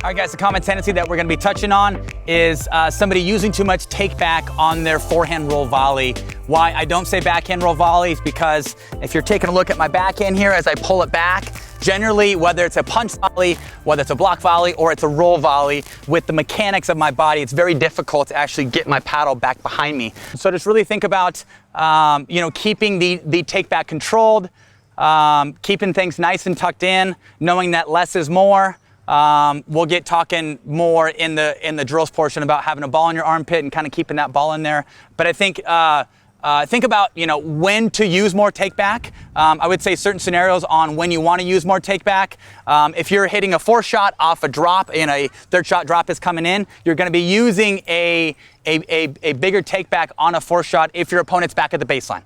All right, guys, the common tendency that we're going to be touching on is somebody using too much take back on their forehand roll volley. Why I don't say backhand roll volley is because if you're taking a look at my backhand here as I pull it back, generally, whether it's a punch volley, whether it's a block volley, or it's a roll volley, with the mechanics of my body, it's very difficult to actually get my paddle back behind me. So just really think about, keeping the take back controlled, keeping things nice and tucked in, knowing that less is more. We'll get talking more in the drills portion about having a ball in your armpit and kind of keeping that ball in there. But I think about when to use more take back. I would say certain scenarios on when you want to use more take back. If you're hitting a fourth shot off a drop and a third shot drop is coming in, you're going to be using a bigger take back on a fourth shot if your opponent's back at the baseline.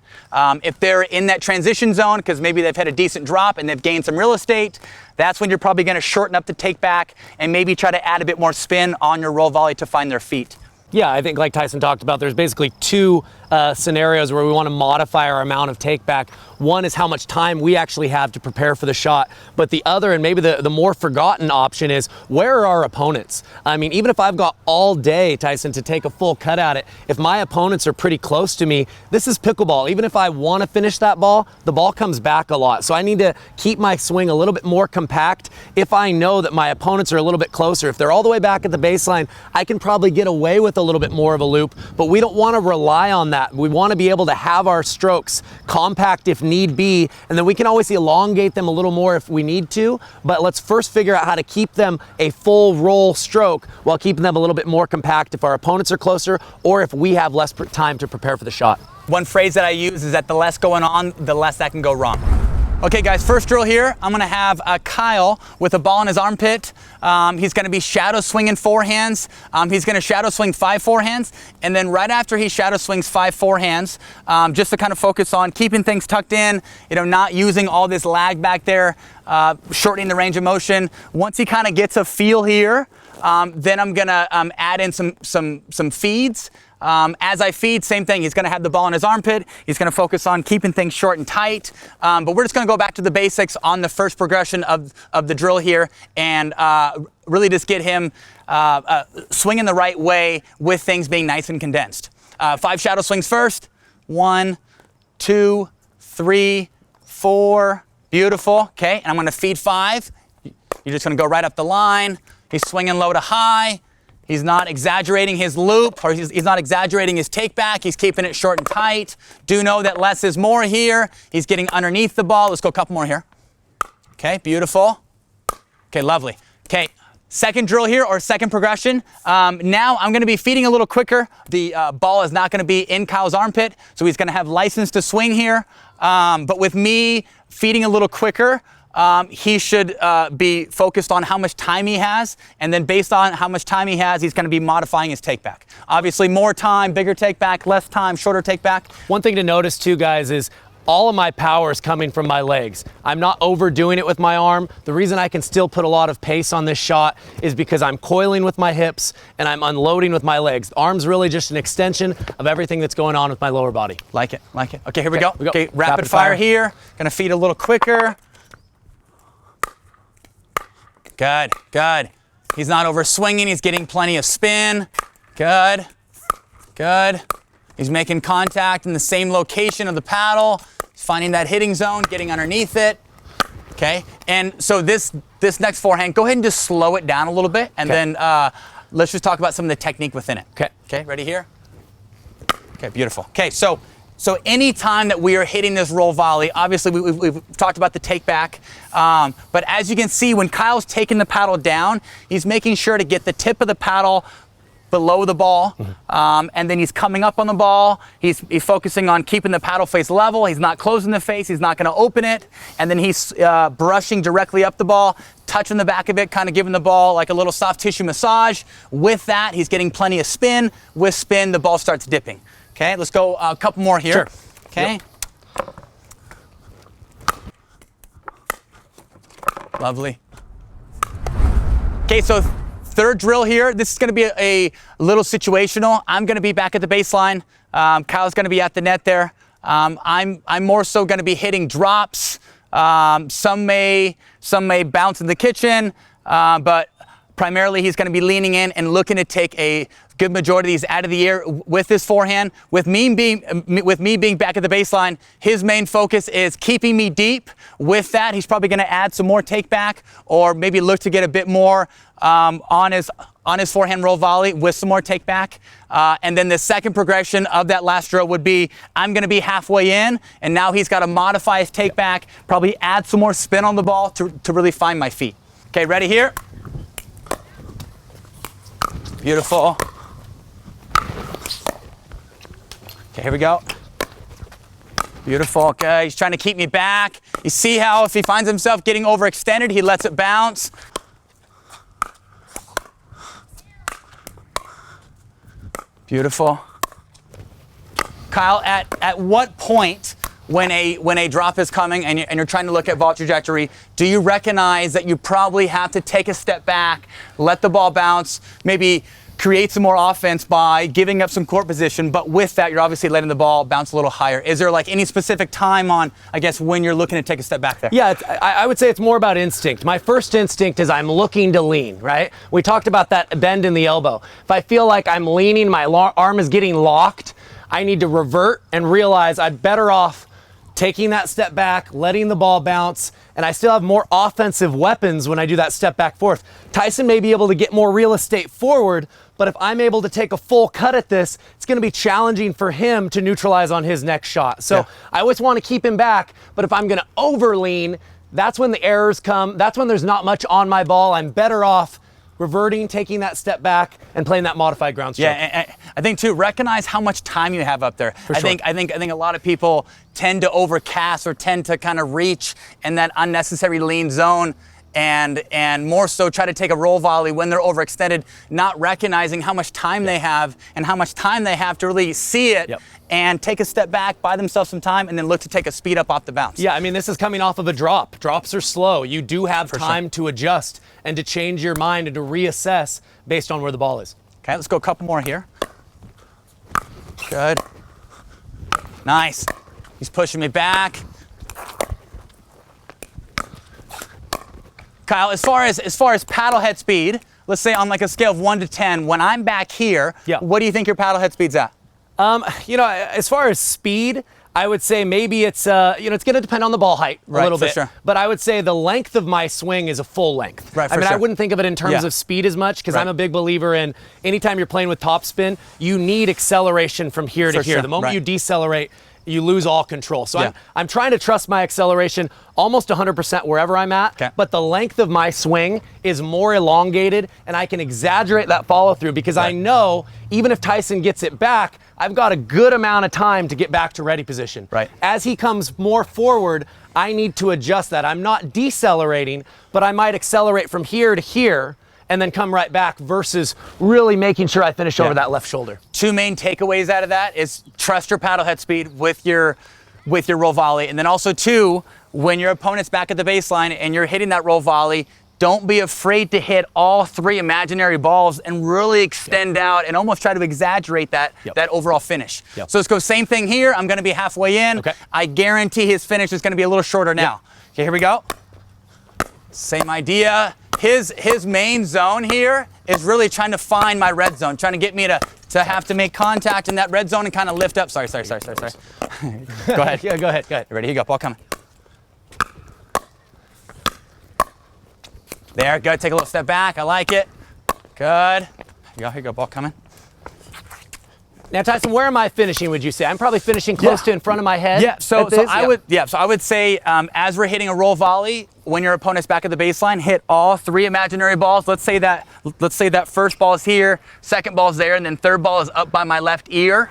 If they're in that transition zone because maybe they've had a decent drop and they've gained some real estate, that's when you're probably going to shorten up the take back and maybe try to add a bit more spin on your roll volley to find their feet. Yeah, I think like Tyson talked about, there's basically two scenarios where we want to modify our amount of take back. One is how much time we actually have to prepare for the shot. But the other, and maybe the more forgotten option, is where are our opponents? I mean, even if I've got all day, Tyson, to take a full cut at it, if my opponents are pretty close to me, this is pickleball. Even if I want to finish that ball, the ball comes back a lot. So I need to keep my swing a little bit more compact. If I know that my opponents are a little bit closer, if they're all the way back at the baseline, I can probably get away with a little bit more of a loop, but we don't want to rely on that. We want to be able to have our strokes compact if need be, and then we can always elongate them a little more if we need to, but let's first figure out how to keep them a full roll stroke while keeping them a little bit more compact if our opponents are closer or if we have less time to prepare for the shot. One phrase that I use is that the less going on, the less that can go wrong. Okay, guys, first drill here, I'm gonna have Kyle with a ball in his armpit. He's gonna be shadow swinging forehands. He's gonna shadow swing 5 forehands, and then right after he shadow swings 5 forehands, just to kind of focus on keeping things tucked in, not using all this lag back there, shortening the range of motion. Once he kind of gets a feel here, then I'm gonna add in some feeds. As I feed, same thing. He's going to have the ball in his armpit. He's going to focus on keeping things short and tight. But we're just going to go back to the basics on the first progression of the drill here and really just get him swinging the right way with things being nice and condensed. 5 shadow swings first. 1, 2, 3, 4. Beautiful. Okay, and I'm going to feed 5. You're just going to go right up the line. He's swinging low to high. He's not exaggerating his loop, or he's not exaggerating his take back. He's keeping it short and tight. Do know that less is more here. He's getting underneath the ball. Let's go a couple more here. Okay, beautiful. Okay, lovely. Okay, second drill here, or second progression. Now I'm going to be feeding a little quicker. The ball is not going to be in Kyle's armpit, so he's going to have license to swing here. But with me feeding a little quicker, he should be focused on how much time he has, and then based on how much time he has, he's going to be modifying his take back. Obviously, more time, bigger take back, less time, shorter take back. One thing to notice too, guys, is all of my power is coming from my legs. I'm not overdoing it with my arm. The reason I can still put a lot of pace on this shot is because I'm coiling with my hips and I'm unloading with my legs. The arm's really just an extension of everything that's going on with my lower body. Like it, like it. Okay, here we go. Okay, rapid fire here. Gonna feed a little quicker. Good, good. He's not over swinging. He's getting plenty of spin. Good, good. He's making contact in the same location of the paddle. He's finding that hitting zone, getting underneath it. Okay, and so this next forehand, go ahead and just slow it down a little bit, and then let's just talk about some of the technique within it. Okay, okay, ready here? Okay, beautiful. Okay, so any time that we are hitting this roll volley, obviously we've talked about the take back, but as you can see, when Kyle's taking the paddle down, he's making sure to get the tip of the paddle below the ball, and then he's coming up on the ball. He's focusing on keeping the paddle face level. He's not closing the face. He's not going to open it, and then he's brushing directly up the ball, touching the back of it, kind of giving the ball like a little soft tissue massage. With that, he's getting plenty of spin. With spin, the ball starts dipping. Okay, let's go a couple more here. Sure. Okay. Yep. Lovely. Okay, so third drill here. This is going to be a little situational. I'm going to be back at the baseline. Kyle's going to be at the net there. I'm more so going to be hitting drops. Some may bounce in the kitchen, but Primarily, he's going to be leaning in and looking to take a good majority of these out of the air with his forehand. With me being back at the baseline, his main focus is keeping me deep. With that, he's probably going to add some more take back, or maybe look to get a bit more on his forehand roll volley with some more take back. And then the second progression of that last drill would be, I'm going to be halfway in, and now he's got to modify his take back, probably add some more spin on the ball to really find my feet. Okay, ready here? Beautiful. Okay, here we go. Beautiful. Okay, he's trying to keep me back. You see how if he finds himself getting overextended, he lets it bounce. Beautiful. Kyle, at what point when a drop is coming and you're trying to look at ball trajectory, do you recognize that you probably have to take a step back, let the ball bounce, maybe create some more offense by giving up some court position, but with that, you're obviously letting the ball bounce a little higher? Is there like any specific time on, I guess, when you're looking to take a step back there? Yeah, I would say it's more about instinct. My first instinct is I'm looking to lean, right? We talked about that bend in the elbow. If I feel like I'm leaning, my arm is getting locked, I need to revert and realize I'm better off taking that step back, letting the ball bounce, and I still have more offensive weapons when I do that step back forth. Tyson may be able to get more real estate forward, but if I'm able to take a full cut at this, it's going to be challenging for him to neutralize on his next shot. So I always want to keep him back, but if I'm going to overlean, that's when the errors come. That's when there's not much on my ball. I'm better off reverting, taking that step back, and playing that modified ground stroke. Yeah, and I think too, recognize how much time you have up there. For sure. I think a lot of people tend to overcast or tend to kind of reach in that unnecessary lean zone, and more so try to take a roll volley when they're overextended, not recognizing how much time they have and how much time they have to really see it. And take a step back, buy themselves some time, and then look to take a speed up off the bounce. Yeah, I mean, this is coming off of a drop. Drops are slow. You do have time to adjust and to change your mind and to reassess based on where the ball is. Okay, let's go a couple more here. Good. Nice. He's pushing me back. Kyle, as far as paddle head speed, let's say on like a scale of 1 to 10, when I'm back here, what do you think your paddle head speed's at? You know, as far as speed, I would say maybe it's, it's going to depend on the ball height a little bit. But I would say the length of my swing is a full length. Right, I mean, I wouldn't think of it in terms of speed as much, because I'm a big believer in anytime you're playing with topspin, you need acceleration from here to here. The moment you decelerate, you lose all control. So I'm trying to trust my acceleration almost 100% wherever I'm at, but the length of my swing is more elongated, and I can exaggerate that follow through because I know even if Tyson gets it back, I've got a good amount of time to get back to ready position. As he comes more forward, I need to adjust that. I'm not decelerating, but I might accelerate from here to here and then come right back versus really making sure I finish over that left shoulder. Two main takeaways out of that is trust your paddle head speed with your roll volley. And then also two, when your opponent's back at the baseline and you're hitting that roll volley, don't be afraid to hit all three imaginary balls and really extend out and almost try to exaggerate that overall finish. So let's go same thing here. I'm gonna be halfway in. I guarantee his finish is gonna be a little shorter now. Okay, here we go. Same idea. His main zone here is really trying to find my red zone, trying to get me to have to make contact in that red zone and kind of lift up. Sorry. Go ahead. Go ahead. You ready? Here you go. Ball coming. There, good. Take a little step back. I like it. Good. Here you go. Ball coming. Now, Tyson, where am I finishing, would you say? I'm probably finishing close to in front of my head. So I would say as we're hitting a roll volley, when your opponent's back at the baseline, hit all three imaginary balls. Let's say that first ball is here, second ball is there, and then third ball is up by my left ear.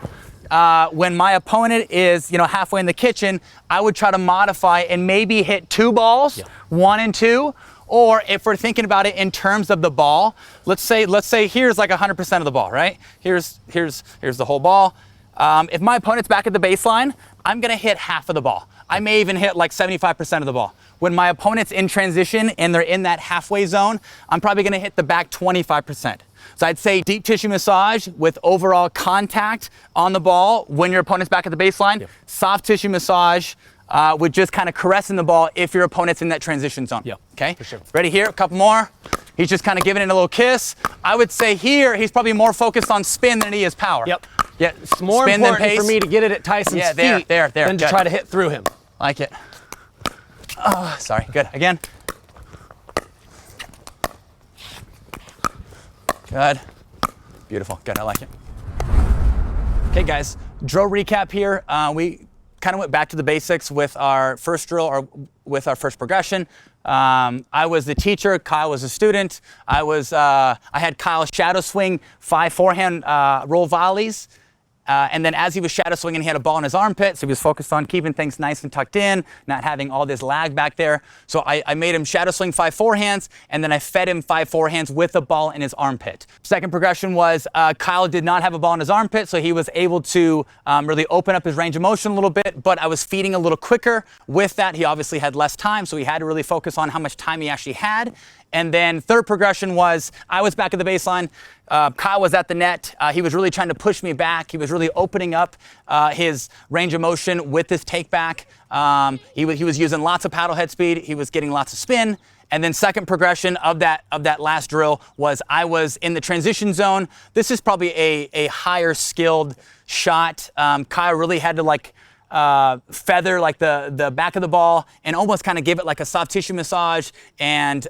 When my opponent is, halfway in the kitchen, I would try to modify and maybe hit two balls, 1 and 2. Or if we're thinking about it in terms of the ball, let's say here's like 100% of the ball, right? Here's the whole ball. If my opponent's back at the baseline, I'm gonna hit half of the ball. I may even hit like 75% of the ball. When my opponent's in transition and they're in that halfway zone, I'm probably gonna hit the back 25%. So I'd say deep tissue massage with overall contact on the ball when your opponent's back at the baseline. Soft tissue massage with just kind of caressing the ball if your opponent's in that transition zone. Okay? For sure. Ready here, a couple more. He's just kind of giving it a little kiss. I would say here, he's probably more focused on spin than he is power. Yep. Yeah, It's more spin than important pace. for me to get it at Tyson's feet than to try to hit through him. Like it. Oh, sorry, good. Again. Good. Beautiful, good, I like it. Okay guys, drill recap here. We kind of went back to the basics with our first drill or with our first progression. I was the teacher, Kyle was a student. I had Kyle shadow swing 5 forehand roll volleys. And then as he was shadow swinging, he had a ball in his armpit, so he was focused on keeping things nice and tucked in, not having all this lag back there. So I made him shadow swing 5 forehands, and then I fed him 5 forehands with a ball in his armpit. Second progression was Kyle did not have a ball in his armpit, so he was able to really open up his range of motion a little bit, but I was feeding a little quicker. With that, he obviously had less time, so he had to really focus on how much time he actually had. And then third progression was I was back at the baseline. Kyle was at the net. He was really trying to push me back. He was really opening up his range of motion with this take back. He was using lots of paddle head speed. He was getting lots of spin. And then second progression of that last drill was I was in the transition zone. This is probably a higher skilled shot. Kyle really had to feather like the back of the ball and almost kind of give it like a soft tissue massage. And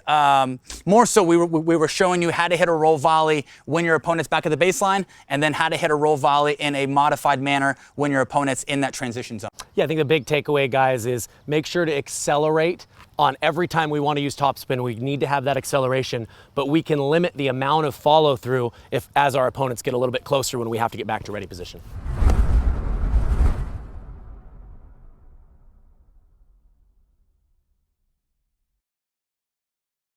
more so we were showing you how to hit a roll volley when your opponent's back at the baseline, and then how to hit a roll volley in a modified manner when your opponent's in that transition zone. Yeah, I think the big takeaway, guys, is make sure to accelerate on every time we want to use topspin. We need to have that acceleration, but we can limit the amount of follow through as our opponents get a little bit closer when we have to get back to ready position.